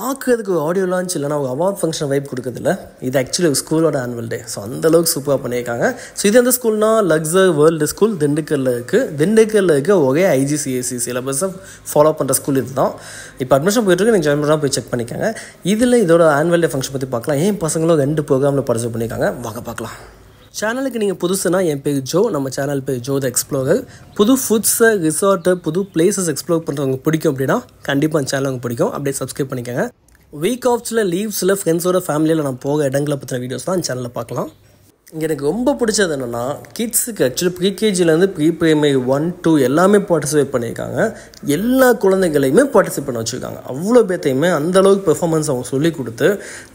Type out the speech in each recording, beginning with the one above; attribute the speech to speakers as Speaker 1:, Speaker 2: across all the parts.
Speaker 1: பார்க்குறதுக்கு ஒரு audio launch இல்லைனா ஒரு அவார்ட் ஃபங்க்ஷன் வைப் கொடுக்குறதில்ல. இது ஆக்சுவலி ஒரு ஸ்கூலோட ஆனுவல் டே. ஸோ அந்தளவுக்கு சூப்பராக பண்ணியிருக்காங்க. ஸோ இது எந்த ஸ்கூல்னா லக்ஸர் வேர்ல்டு ஸ்கூல் திண்டுக்கல்லில் இருக்குது. திண்டுக்கல்லில் இருக்க ஒரே ஐஜிசிஎஸ்சி சிலபஸை ஃபாலோ பண்ணுற ஸ்கூல் இது தான். இப்போ அட்மிஷன் போயிட்டுருக்கு, நீங்கள் ஜாயின் பண்ணால் போய் செக் பண்ணிக்கோங்க. இதில் இதோட ஆனுவல் டே ஃபங்க்ஷன் பற்றி பார்க்கலாம். ஏன் பசங்களும் 2 ப்ரோக்ராமில் பார்ட்டிசிபேட் பண்ணியிருக்காங்க, வாங்க பார்க்கலாம். சேனலுக்கு நீங்கள் புதுசுனா என் பேர் ஜோ, நம்ம சேனல் பேர் ஜோ த எக்ஸ்ப்ளோரர். புது ஃபுட்ஸு, ரிசார்ட்டு, புது பிளேசஸ் எக்ஸ்ப்ளோர் பண்ணுறவங்க பிடிக்கும் அப்படின்னா கண்டிப்பாக அந்த சேனல் உங்களுக்கு பிடிக்கும். அப்படியே சப்ஸ்கிரைப் பண்ணிக்கோங்க. வீக் ஆஃப்ஸில், லீவ்ஸில், ஃப்ரெண்ட்ஸோட ஃபேமிலியில் நான் போக இடங்களை பற்றின வீடியோஸ் தான் சேனலில் பார்க்கலாம். இங்கே எனக்கு ரொம்ப பிடிச்சது என்னென்னா கிட்ஸுக்கு ஆக்சுவலி ப்ரீகேஜிலேருந்து ப்ரீ பிரைமரி 1, 2 எல்லாமே பார்ட்டிசிபேட் பண்ணியிருக்காங்க. எல்லா குழந்தைகளையுமே பார்ட்டிசிபேட் பண்ண வச்சுருக்காங்க. அவ்வளோ பேர்த்தையுமே அந்தளவுக்கு பெர்ஃபார்மன்ஸ் அவங்க சொல்லிக் கொடுத்து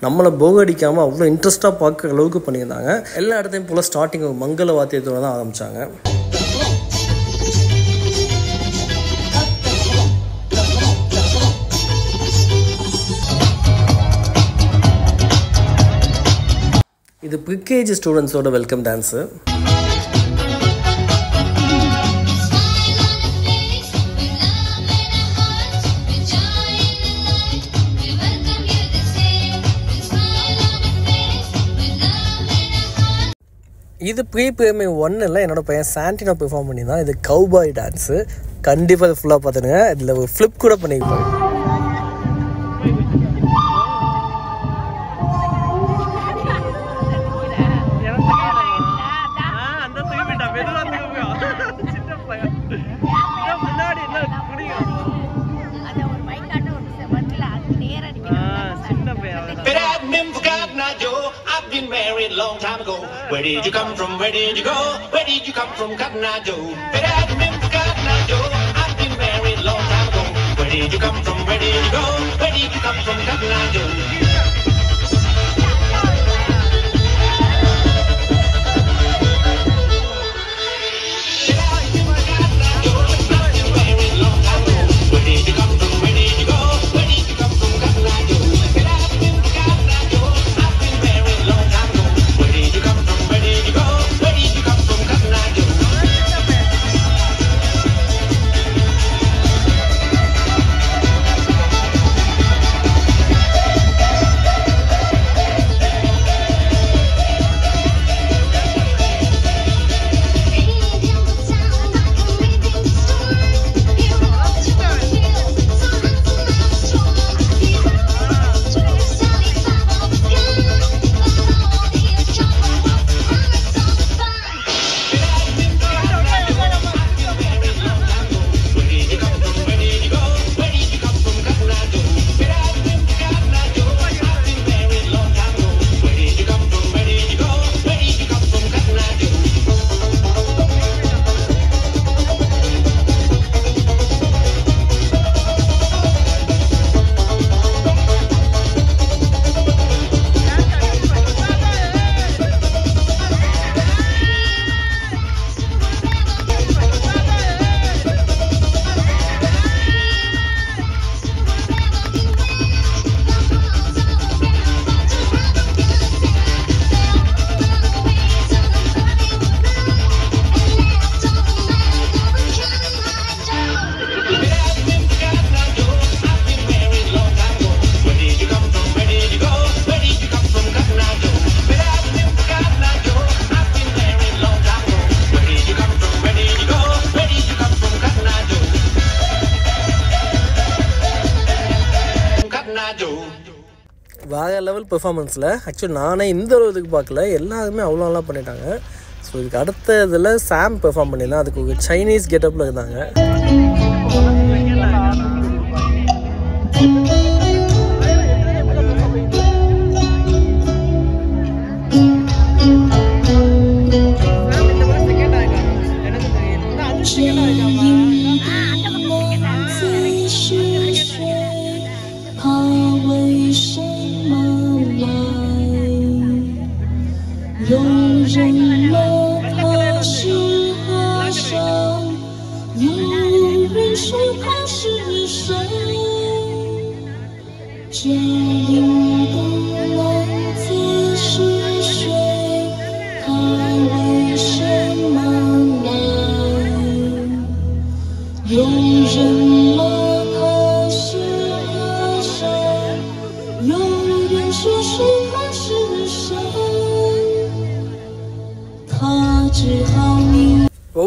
Speaker 1: நம்மளை போக அடிக்காமல் அவ்வளோ இன்ட்ரெஸ்ட்டாக பார்க்குற அளவுக்கு பண்ணியிருந்தாங்க. எல்லா இடத்தையும் போல் ஸ்டார்டிங் ஒரு மங்கள வாத்தியத்தோடு தான் ஆரம்பித்தாங்க. இது ப்ரீகேஜி ஸ்டூடெண்ட்ஸோட வெல்கம் டான்ஸு. இது ப்ரீ பிரைமரி 1 என்னோட பையன் சாண்டினோ பெர்ஃபார்ம் பண்ணி தான். இது கவுபாய் டான்ஸு. கண்டிப்பாக இது ஃபுல்லாக பார்த்துடுங்க. இதில் ஒரு ஃப்ளிப் கூட பண்ணியிருப்பாங்க.
Speaker 2: Long time ago, where did you come from? Where did you go? Where did you come from, Cotton Eye Joe? But I remember Cotton Eye Joe. I've been married a long time ago. Where did you come from? Where did you go? Where did you come from, Cotton Eye Joe?
Speaker 1: வேறு level பெர்ஃபார்மன்ஸில் actually நானே இந்த அளவுக்கு பார்க்கல, எல்லாருமே அவ்வளோ நல்லா பண்ணிட்டாங்க. So இதுக்கு அடுத்த இதில் சாம் பெர்ஃபார்ம் பண்ணிடலாம். அதுக்கு ஒரு சைனீஸ் கெட்டப்பில் இருந்தாங்க.
Speaker 3: 用人么可是何谁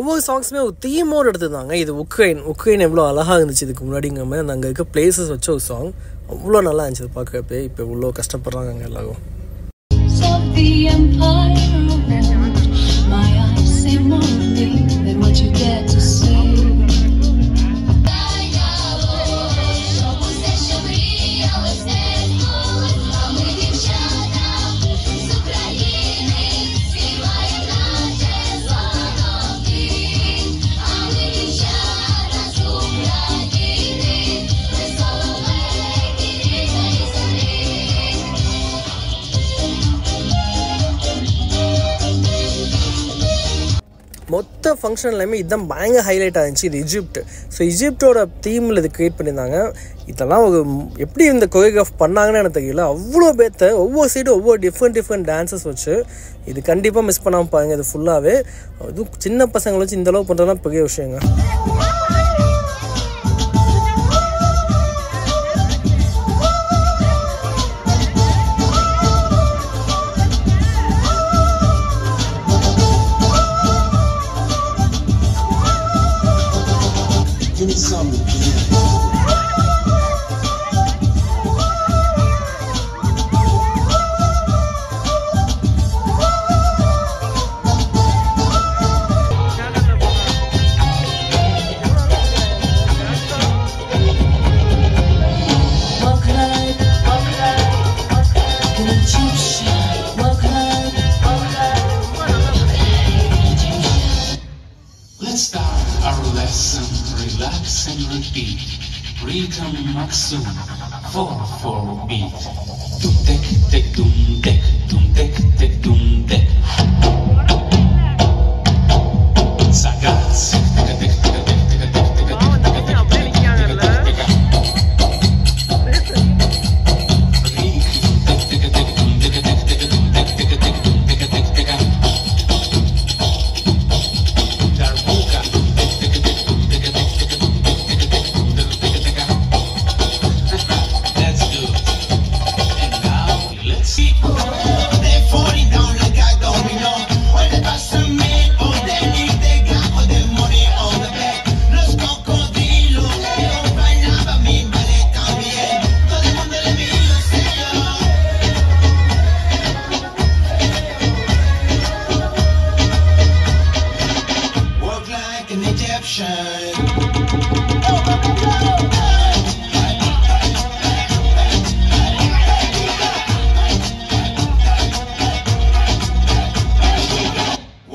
Speaker 1: ஒவ்வொரு சாங்ஸுமே ஒரு தீமோடு எடுத்துருந்தாங்க. இது உக்ரைன் எவ்வளோ அழகாக இருந்துச்சு இதுக்கு முன்னாடிங்கிற மாதிரி அந்த அங்கே இருக்க பிளேசஸ் வச்ச ஒரு சாங் அவ்வளோ நல்லா இருந்துச்சு பார்க்குறப்ப. இப்போ இவ்வளோ கஷ்டப்படுறாங்க அங்கே எல்லாரும். மொத்த ஃபங்க்ஷன்லையுமே இதுதான் பயங்கர ஹைலைட் ஆகிருந்துச்சு. இது ஈஜிப்ட். ஸோ ஈஜிப்டோட தீமில் இது க்ரியேட் பண்ணியிருந்தாங்க. இதெல்லாம் ஒரு எப்படி இந்த கொரியோகிராஃப் பண்ணாங்கன்னு எனக்கு தெரியல. அவ்வளோ பேர்த்த ஒவ்வொரு சைடும் ஒவ்வொரு டிஃப்ரெண்ட் டான்ஸஸ் வச்சு இது கண்டிப்பாக மிஸ் பண்ணாமல் பாருங்கள். இது ஃபுல்லாகவே அதுவும் சின்ன பசங்களை வச்சு இந்தளவு பண்ணுறதுலாம் பெரிய விஷயங்க.
Speaker 2: Let's start our lesson, relax and repeat. Rhythm maximum, 4/4 beat. Dum tek tek dum tek dum tek. Sagaz.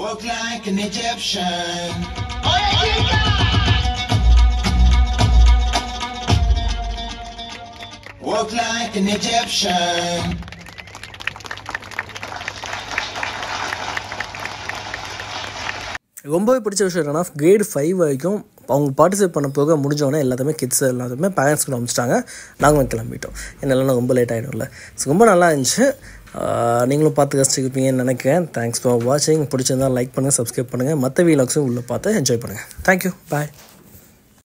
Speaker 2: Walk like an Egyptian. Walk like an Egyptian.
Speaker 1: ரொம்பவே பிடிச்ச விஷயம் என்னன்னா கிரேட் 5 வரைக்கும் அவங்க பார்ட்டிசிபேட் பண்ண போக முடிஞ்சோடனே எல்லாத்துமே கிட்ஸ் எல்லாத்துமே பேரண்ட்ஸ் கூட அமைச்சிட்டாங்க. நாங்களும் கிளம்பிட்டோம். என்னெல்லாம் ரொம்ப லேட் ஆகிடும்ல. ஸோ ரொம்ப நல்லா இருந்துச்சு. நீங்களும் பார்த்து கஷ்டிருப்பீங்கன்னு நினைக்கிறேன். தேங்க்ஸ் ஃபார் வாட்சிங். பிடிச்சிருந்தால் லைக் பண்ணுங்கள், சப்ஸ்கிரைப் பண்ணுங்கள். மற்ற வீலாக்ஸும் உள்ளே பார்த்து என்ஜாய் பண்ணுங்கள். தேங்க்யூ, பாய்.